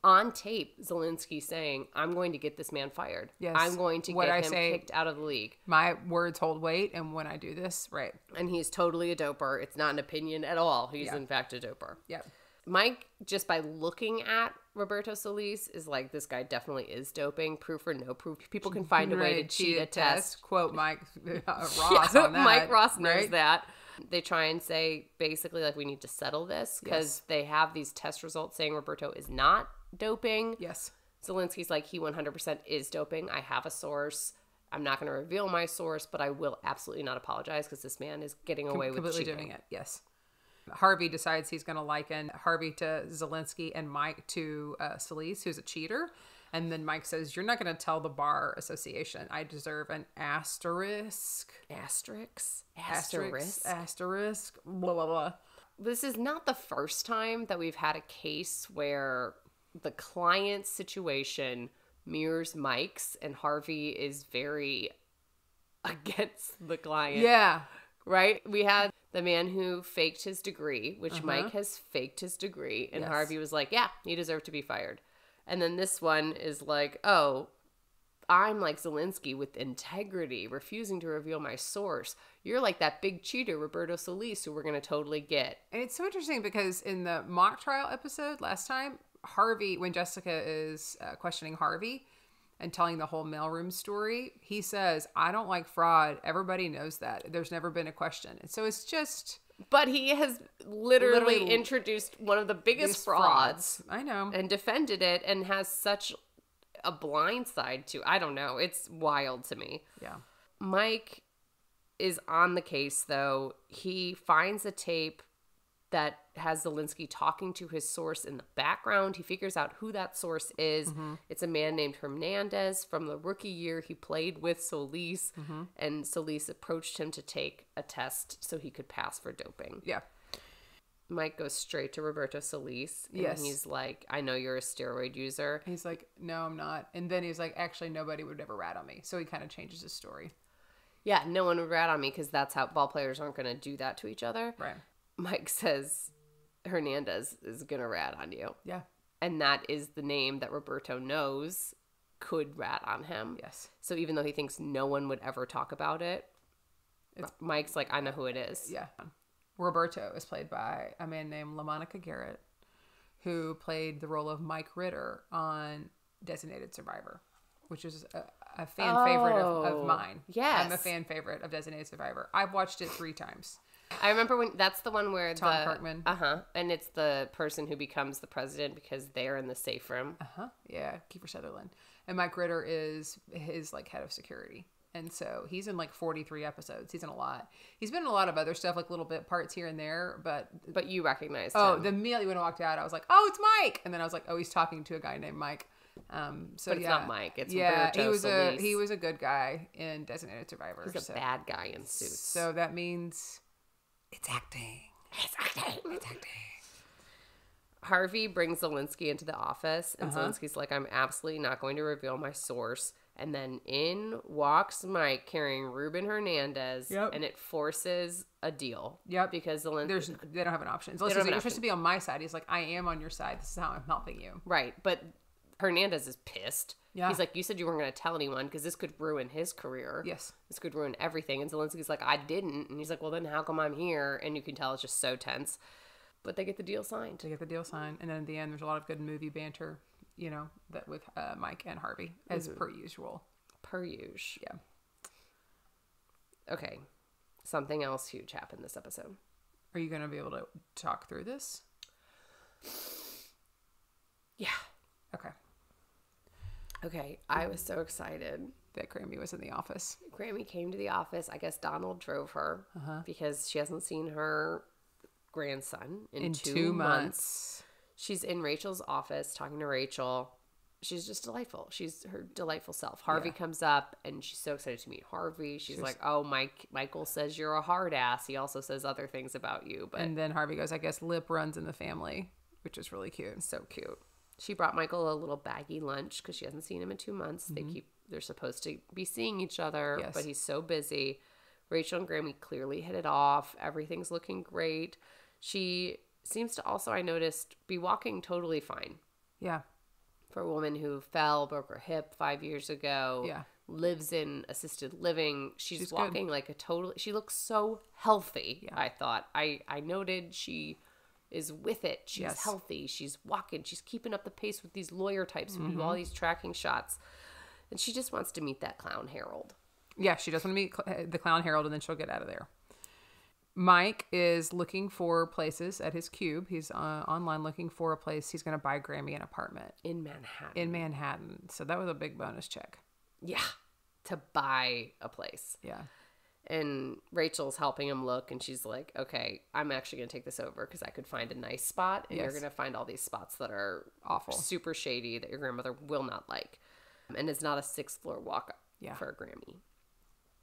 Speaker 2: on tape, Zelensky saying, I'm going to get this man fired.
Speaker 1: Yes.
Speaker 2: I'm going to get him kicked out of the league.
Speaker 1: My words hold weight, and when I do this, right.
Speaker 2: And he's totally a doper. It's not an opinion at all. He's, in fact, a doper.
Speaker 1: Yeah.
Speaker 2: Mike, just by looking at Roberto Solis, is like, this guy definitely is doping. Proof or no proof. People can find a way to cheat a test.
Speaker 1: Quote Mike Ross on that.
Speaker 2: Mike Ross knows
Speaker 1: right?
Speaker 2: that. They try and say, basically, like, we need to settle this because they have these test results saying Roberto is not doping.
Speaker 1: Yes.
Speaker 2: Zelensky's like, he 100% is doping. I have a source. I'm not going to reveal my source, but I will absolutely not apologize because this man is getting away with
Speaker 1: completely
Speaker 2: cheating.
Speaker 1: doing it. Yes. Harvey decides he's going to liken Harvey to Zelensky and Mike to Solis, who's a cheater. And then Mike says, you're not going to tell the bar association I deserve an asterisk.
Speaker 2: Asterisk.
Speaker 1: Blah, blah, blah.
Speaker 2: This is not the first time that we've had a case where the client's situation mirrors Mike's and Harvey is very against the client.
Speaker 1: Yeah.
Speaker 2: Right? We had the man who faked his degree, which Mike has faked his degree. And Harvey was like, yeah, he deserved to be fired. And then this one is like, oh, I'm like Zelensky with integrity, refusing to reveal my source. You're like that big cheater, Roberto Solis, who we're going to totally get.
Speaker 1: And it's so interesting because in the mock trial episode last time, Harvey, when Jessica is questioning Harvey and telling the whole mailroom story, he says, I don't like fraud. Everybody knows that. There's never been a question. And so it's just...
Speaker 2: But he has literally introduced one of the biggest frauds.
Speaker 1: I know.
Speaker 2: And defended it and has such a blind side to, I don't know. It's wild to me.
Speaker 1: Yeah.
Speaker 2: Mike is on the case, though. He finds a tape that has Zelensky talking to his source in the background. He figures out who that source is. It's a man named Hernandez from the rookie year he played with Solis. And Solis approached him to take a test so he could pass for doping.
Speaker 1: Yeah.
Speaker 2: Mike goes straight to Roberto Solis. And he's like, I know you're a steroid user.
Speaker 1: He's like, no, I'm not. And then he's like, actually, nobody would ever rat on me. So he kind of changes his story.
Speaker 2: Yeah, no one would rat on me because that's how ball players aren't going to do that to each other.
Speaker 1: Right.
Speaker 2: Mike says Hernandez is going to rat on you.
Speaker 1: Yeah.
Speaker 2: And that is the name that Roberto knows could rat on him.
Speaker 1: Yes.
Speaker 2: So even though he thinks no one would ever talk about it, Mike's like, I know who it is.
Speaker 1: Yeah. Roberto is played by a man named LaMonica Garrett, who played the role of Mike Ritter on Designated Survivor, which is a fan favorite of mine.
Speaker 2: Yes.
Speaker 1: I'm a fan favorite of Designated Survivor. I've watched it 3 times.
Speaker 2: I remember when that's the one where
Speaker 1: Tom Kirkman.
Speaker 2: And it's the person who becomes the president because they're in the safe room.
Speaker 1: Yeah, Kiefer Sutherland. And Mike Ritter is his like head of security. And so he's in like 43 episodes. He's in a lot. He's been in a lot of other stuff, like little bit parts here and there, but
Speaker 2: you recognized
Speaker 1: him.
Speaker 2: him.
Speaker 1: The minute when I walked out, I was like, oh, it's Mike. And then I was like, oh, he's talking to a guy named Mike.
Speaker 2: But it's not Mike. It's Roberto Solis.
Speaker 1: He was a good guy in Designated Survivor.
Speaker 2: He's a bad guy in Suits.
Speaker 1: So that means it's acting.
Speaker 2: It's acting. Harvey brings Zelensky into the office, and Zelensky's like, I'm absolutely not going to reveal my source. And then in walks Mike carrying Ruben Hernandez, and it forces a deal.
Speaker 1: Yep.
Speaker 2: Because Zelensky...
Speaker 1: They don't have an option. Zelensky's like, you're supposed to be on my side. He's like, I am on your side. This is how I'm helping you.
Speaker 2: Right. But Hernandez is pissed.
Speaker 1: Yeah.
Speaker 2: He's like, you said you weren't going to tell anyone because this could ruin his career.
Speaker 1: Yes.
Speaker 2: This could ruin everything. And Zelensky's like, I didn't. And he's like, well, then how come I'm here? And you can tell it's just so tense. But they get the deal signed.
Speaker 1: They get the deal signed. And then at the end, there's a lot of good movie banter, you know, that with Mike and Harvey, as per usual.
Speaker 2: Per usual.
Speaker 1: Yeah.
Speaker 2: Okay. Something else huge happened this episode.
Speaker 1: Are you going to be able to talk through this?
Speaker 2: Yeah.
Speaker 1: Okay.
Speaker 2: Okay. I was so excited.
Speaker 1: That Grammy was in the office.
Speaker 2: Grammy came to the office. I guess Donald drove her because she hasn't seen her grandson in 2 months. She's in Rachel's office talking to Rachel. She's just delightful. She's her delightful self. Harvey comes up and she's so excited to meet Harvey. She's like, oh, Michael says you're a hard ass. He also says other things about you. But
Speaker 1: And then Harvey goes, I guess lip runs in the family, which is really cute.
Speaker 2: so cute. She brought Michael a little baggy lunch because she hasn't seen him in 2 months. They're supposed to be seeing each other,
Speaker 1: Yes.
Speaker 2: but he's so busy. Rachel and Grammy clearly hit it off. Everything's looking great. She seems to also, I noticed, be walking totally fine.
Speaker 1: Yeah.
Speaker 2: For a woman who fell, broke her hip 5 years ago,
Speaker 1: Yeah.
Speaker 2: lives in assisted living. She's
Speaker 1: good.
Speaker 2: walking like a total, she looks so healthy,
Speaker 1: Yeah.
Speaker 2: I thought. I noted she is with it. She's
Speaker 1: Yes.
Speaker 2: healthy. She's walking. She's keeping up the pace with these lawyer types who do
Speaker 1: Mm-hmm.
Speaker 2: all these tracking shots. And she just wants to meet that clown Harold.
Speaker 1: Yeah, she does want to meet the Clown Harold, and then she'll get out of there. Mike is looking for places at his cube. He's online looking for a place. He's going to buy Grammy an apartment
Speaker 2: In Manhattan.
Speaker 1: in Manhattan. So that was a big bonus check.
Speaker 2: Yeah. To buy a place.
Speaker 1: Yeah.
Speaker 2: And Rachel's helping him look, and she's like, okay, I'm actually going to take this over because I could find a nice spot, and you're
Speaker 1: Yes.
Speaker 2: going to find all these spots that are
Speaker 1: Awful.
Speaker 2: super shady that your grandmother will not like. And it's not a 6th floor walk
Speaker 1: Yeah.
Speaker 2: for a Grammy.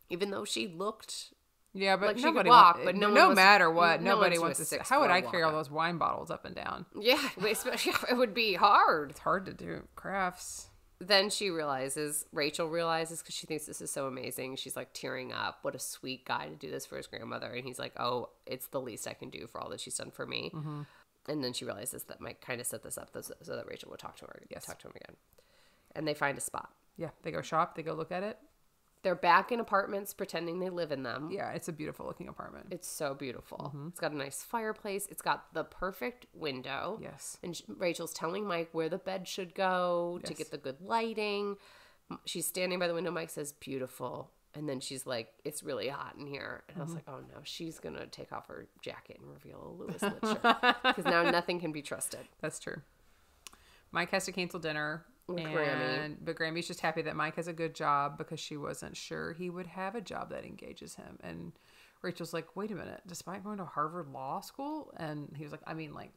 Speaker 2: Even though she looked
Speaker 1: Yeah, but
Speaker 2: like she could
Speaker 1: nobody
Speaker 2: walk,
Speaker 1: wa-
Speaker 2: but
Speaker 1: no
Speaker 2: no one
Speaker 1: matter
Speaker 2: wants-
Speaker 1: what,
Speaker 2: no
Speaker 1: nobody
Speaker 2: one's
Speaker 1: wants
Speaker 2: to
Speaker 1: to
Speaker 2: a
Speaker 1: How would I
Speaker 2: 6th
Speaker 1: carry
Speaker 2: floor
Speaker 1: all those wine bottles up and down?
Speaker 2: yeah, it would be hard.
Speaker 1: It's hard to do crafts.
Speaker 2: Then Rachel realizes, because she thinks this is so amazing. She's like tearing up. What a sweet guy to do this for his grandmother. And he's like, oh, it's the least I can do for all that she's done for me.
Speaker 1: Mm-hmm.
Speaker 2: And then she realizes that Mike kind of set this up so that Rachel would talk to her,
Speaker 1: Yes.
Speaker 2: talk to him again. And they find a spot.
Speaker 1: Yeah, they go shop. They go look at it.
Speaker 2: They're back in apartments pretending they live in them.
Speaker 1: Yeah, it's a beautiful looking apartment.
Speaker 2: It's so beautiful.
Speaker 1: Mm-hmm.
Speaker 2: It's got a nice fireplace. It's got the perfect window.
Speaker 1: Yes.
Speaker 2: And Rachel's telling Mike where the bed should go to
Speaker 1: Yes.
Speaker 2: get the good lighting. She's standing by the window. Mike says, beautiful. And then she's like, it's really hot in here. And I was like, oh no, she's going to take off her jacket and reveal a Louis Litt shirt. Because now nothing can be trusted.
Speaker 1: That's true. Mike has to cancel dinner.
Speaker 2: With Grammy.
Speaker 1: But Grammy's just happy that Mike has a good job because she wasn't sure he would have a job that engages him. And Rachel's like, wait a minute, despite going to Harvard Law School? And he was like, I mean, like,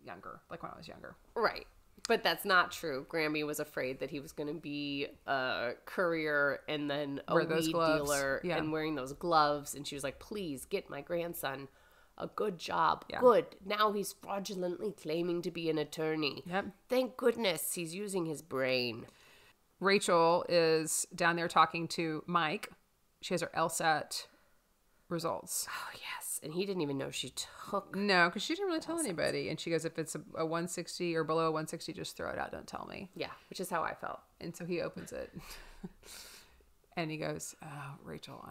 Speaker 1: younger, like when I was younger.
Speaker 2: Right. But that's not true. Grammy was afraid that he was going to be a courier and then a
Speaker 1: Wear those
Speaker 2: weed
Speaker 1: gloves.
Speaker 2: dealer
Speaker 1: Yeah.
Speaker 2: and wearing those gloves. And she was like, please get my grandson a good job.
Speaker 1: Yeah.
Speaker 2: Good. Now he's fraudulently claiming to be an attorney.
Speaker 1: Yep.
Speaker 2: Thank goodness he's using his brain.
Speaker 1: Rachel is down there talking to Mike. She has her LSAT results.
Speaker 2: Oh, yes. And he didn't even know she took.
Speaker 1: No, because she didn't really tell anybody. And she goes, if it's a 160 or below a 160, just throw it out. Don't tell me.
Speaker 2: Yeah, which is how I felt.
Speaker 1: And so he opens it. And he goes, oh, Rachel,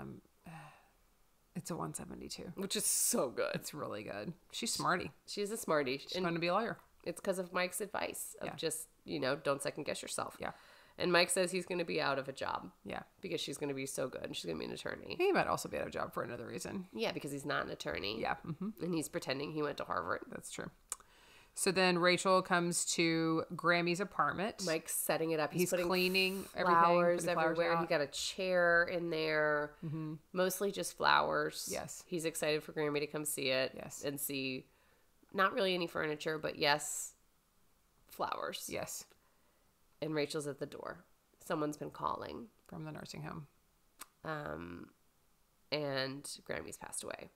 Speaker 1: it's a 172.
Speaker 2: Which is so good.
Speaker 1: It's really good. She's smarty.
Speaker 2: She's a smarty.
Speaker 1: She's going to be a lawyer.
Speaker 2: It's because of Mike's advice of
Speaker 1: Yeah.
Speaker 2: just, don't second guess yourself.
Speaker 1: Yeah.
Speaker 2: And Mike says he's going to be out of a job.
Speaker 1: Yeah.
Speaker 2: Because she's going to be so good and she's going to be an attorney.
Speaker 1: He might also be out of a job for another reason.
Speaker 2: Yeah, because he's not an attorney.
Speaker 1: Yeah.
Speaker 2: And he's pretending he went to Harvard.
Speaker 1: That's true. So then Rachel comes to Grammy's apartment.
Speaker 2: Mike's setting it up.
Speaker 1: He's
Speaker 2: putting
Speaker 1: cleaning everything.
Speaker 2: flowers
Speaker 1: putting flowers
Speaker 2: everywhere. He
Speaker 1: out.
Speaker 2: got a chair in there. Mostly just flowers.
Speaker 1: Yes.
Speaker 2: He's excited for Grammy to come see it.
Speaker 1: Yes.
Speaker 2: And see not really any furniture, but yes, flowers.
Speaker 1: Yes.
Speaker 2: And Rachel's at the door. Someone's been calling.
Speaker 1: From the nursing home.
Speaker 2: And Grammy's passed away.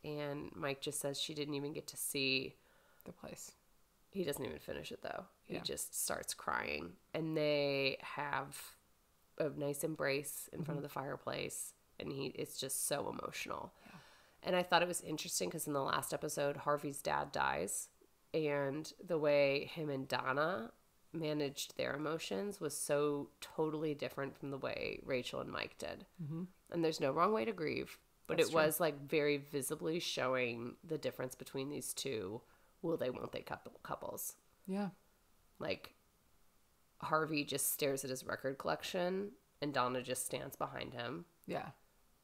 Speaker 2: And Mike just says she didn't even get to see.
Speaker 1: The place.
Speaker 2: He doesn't even finish it, though. He
Speaker 1: Yeah.
Speaker 2: just starts crying. And they have a nice embrace in front of the fireplace. And it's just so emotional.
Speaker 1: Yeah.
Speaker 2: And I thought it was interesting because in the last episode, Harvey's dad dies. And the way him and Donna managed their emotions was so totally different from the way Rachel and Mike did. Mm-hmm. And there's no wrong way to grieve, but it was like very visibly showing the difference between these two will they, won't they couples.
Speaker 1: Yeah.
Speaker 2: Like, Harvey just stares at his record collection and Donna just stands behind him.
Speaker 1: Yeah.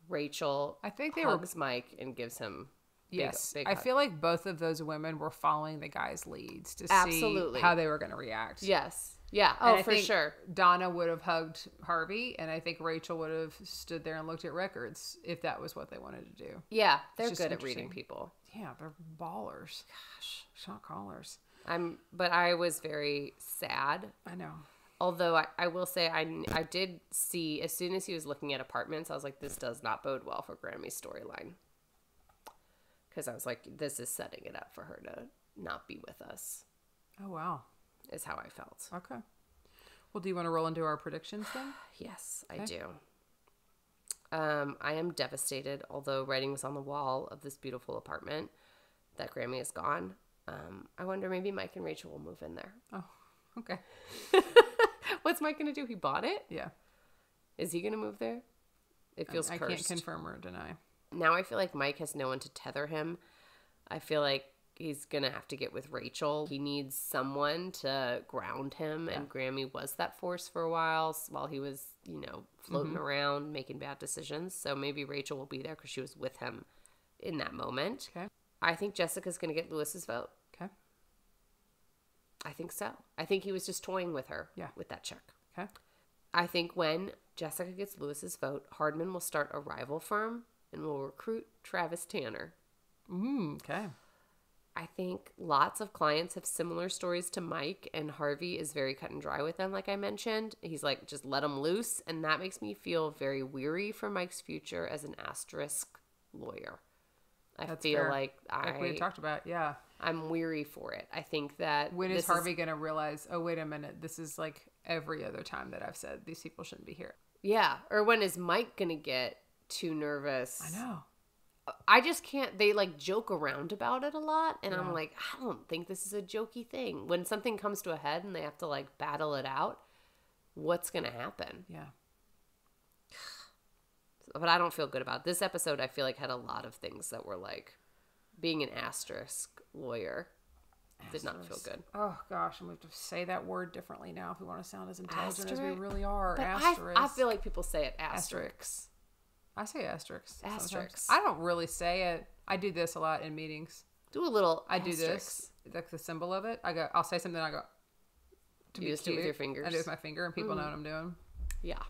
Speaker 2: Rachel
Speaker 1: I think they
Speaker 2: hugs Mike and gives him big
Speaker 1: I
Speaker 2: hug.
Speaker 1: feel like both of those women were following the guy's leads to
Speaker 2: Absolutely.
Speaker 1: see how they were going to react.
Speaker 2: Yes. Yeah.
Speaker 1: And
Speaker 2: Oh,
Speaker 1: I
Speaker 2: for
Speaker 1: think
Speaker 2: sure.
Speaker 1: Donna would have hugged Harvey, and I think Rachel would have stood there and looked at records if that was what they wanted to do.
Speaker 2: Yeah. They're
Speaker 1: just
Speaker 2: good at reading
Speaker 1: interesting.
Speaker 2: people.
Speaker 1: Yeah, they're ballers. Gosh, shot callers.
Speaker 2: But I was very sad.
Speaker 1: I know.
Speaker 2: Although I will say I did see, as soon as he was looking at apartments, I was like, this does not bode well for Grammy's storyline. Because I was like, this is setting it up for her to not be with us,
Speaker 1: Oh, wow.
Speaker 2: is how I felt.
Speaker 1: Okay. Well, do you want to roll into our predictions then?
Speaker 2: Yes, I do. I am devastated, although writing was on the wall of this beautiful apartment that Grammy is gone. I wonder maybe Mike and Rachel will move in there.
Speaker 1: Oh, okay.
Speaker 2: What's Mike going to do? He bought it?
Speaker 1: Yeah.
Speaker 2: Is he going to move there? It feels
Speaker 1: I
Speaker 2: cursed.
Speaker 1: can't confirm or deny.
Speaker 2: Now I feel like Mike has no one to tether him. I feel like he's going to have to get with Rachel. He needs someone to ground him, and Grammy was that force for a while he was, floating around making bad decisions. So maybe Rachel will be there because she was with him in that moment.
Speaker 1: Okay.
Speaker 2: I think Jessica's going to get Lewis's vote.
Speaker 1: Okay.
Speaker 2: I think so. I think he was just toying with her with that check.
Speaker 1: Okay.
Speaker 2: I think when Jessica gets Lewis's vote, Hardman will start a rival firm and will recruit Travis Tanner.
Speaker 1: Okay.
Speaker 2: I think lots of clients have similar stories to Mike, and Harvey is very cut and dry with them, like I mentioned. He's like, just let them loose, and that makes me feel very weary for Mike's future as an Asterisk lawyer.
Speaker 1: That's
Speaker 2: feel
Speaker 1: fair.
Speaker 2: like
Speaker 1: we talked about, yeah.
Speaker 2: I'm weary for it. I think that
Speaker 1: When is Harvey going to realize, oh, wait a minute, this is like every other time that I've said these people shouldn't be here?
Speaker 2: Yeah. Or when is Mike going to get too nervous?
Speaker 1: I know.
Speaker 2: I just can't. They like joke around about it a lot. And I'm like, I don't think this is a jokey thing. When something comes to a head and they have to like battle it out, what's going to happen?
Speaker 1: Yeah.
Speaker 2: But I don't feel good about it. This episode. I feel like had a lot of things that were like being an Asterisk lawyer did not feel good.
Speaker 1: Oh, gosh. And we have to say that word differently now if we want to sound as intelligent as we
Speaker 2: Asterisk?
Speaker 1: really are.
Speaker 2: But
Speaker 1: Asterisk.
Speaker 2: I feel like people say it Asterisk.
Speaker 1: I say asterisk.
Speaker 2: Asterisk.
Speaker 1: Sometimes. I don't really say it. I do this a lot in meetings.
Speaker 2: Do a little.
Speaker 1: I do this. Like the symbol of it. I'll say something. I go.
Speaker 2: You just do it with your fingers.
Speaker 1: I do it with my finger, and people know what I'm doing.
Speaker 2: Yeah,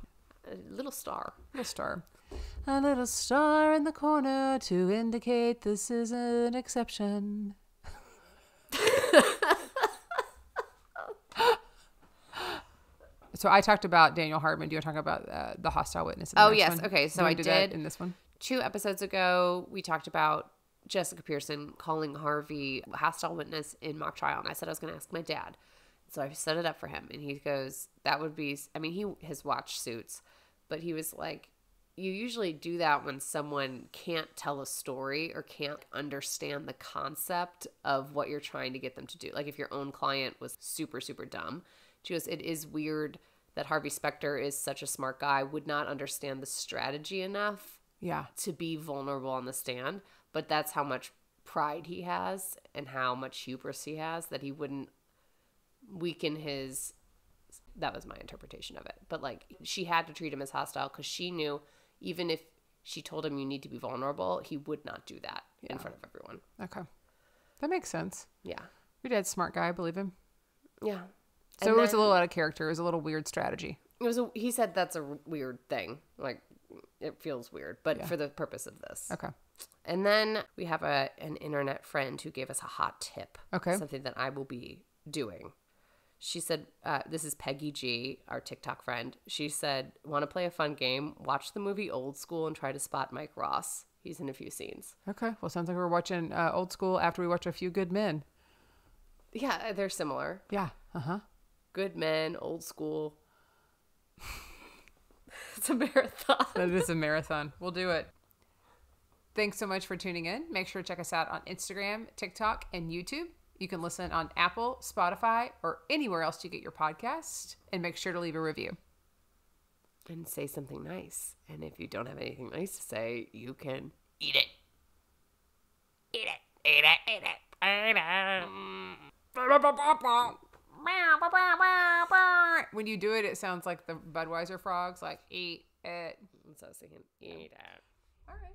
Speaker 2: a little star.
Speaker 1: A star. A little star in the corner to indicate this is an exception. So I talked about Daniel Hardman. Do you want to talk about the hostile witness?
Speaker 2: Oh, yes. One? Okay, so I
Speaker 1: did
Speaker 2: did.
Speaker 1: That in this one.
Speaker 2: 2 episodes ago, we talked about Jessica Pearson calling Harvey a hostile witness in mock trial. And I said I was going to ask my dad. So I set it up for him. And he goes, that would be, I mean, he has watched Suits. But he was like, you usually do that when someone can't tell a story or can't understand the concept of what you're trying to get them to do. Like if your own client was super, super dumb. She goes, it is weird that Harvey Specter is such a smart guy, would not understand the strategy enough to be vulnerable on the stand. But that's how much pride he has and how much hubris he has that he wouldn't weaken his... That was my interpretation of it. But like she had to treat him as hostile because she knew even if she told him you need to be vulnerable, he would not do that in front of everyone.
Speaker 1: Okay. That makes sense.
Speaker 2: Yeah.
Speaker 1: Your dad's a smart guy. I believe him.
Speaker 2: Yeah.
Speaker 1: So it was a little out of character. It was a little weird strategy.
Speaker 2: He said that's a weird thing. Like, it feels weird, but for the purpose of this.
Speaker 1: Okay.
Speaker 2: And then we have an internet friend who gave us a hot tip.
Speaker 1: Okay.
Speaker 2: Something that I will be doing. She said, this is Peggy G, our TikTok friend. She said, want to play a fun game? Watch the movie Old School and try to spot Mike Ross. He's in a few scenes.
Speaker 1: Okay. Well, sounds like we're watching Old School after we watch A Few Good Men.
Speaker 2: Yeah, they're similar.
Speaker 1: Yeah. Uh-huh.
Speaker 2: Good Men, Old School. It's a marathon.
Speaker 1: That is a marathon. We'll do it. Thanks so much for tuning in. Make sure to check us out on Instagram, TikTok, and YouTube. You can listen on Apple, Spotify, or anywhere else you get your podcast. And make sure to leave a review.
Speaker 2: And say something nice. And if you don't have anything nice to say, you can eat it. Eat it. Eat it. Eat it. Eat it.
Speaker 1: When you do it, it sounds like the Budweiser frogs, like eat it.
Speaker 2: So I was thinking, eat it.
Speaker 1: All right.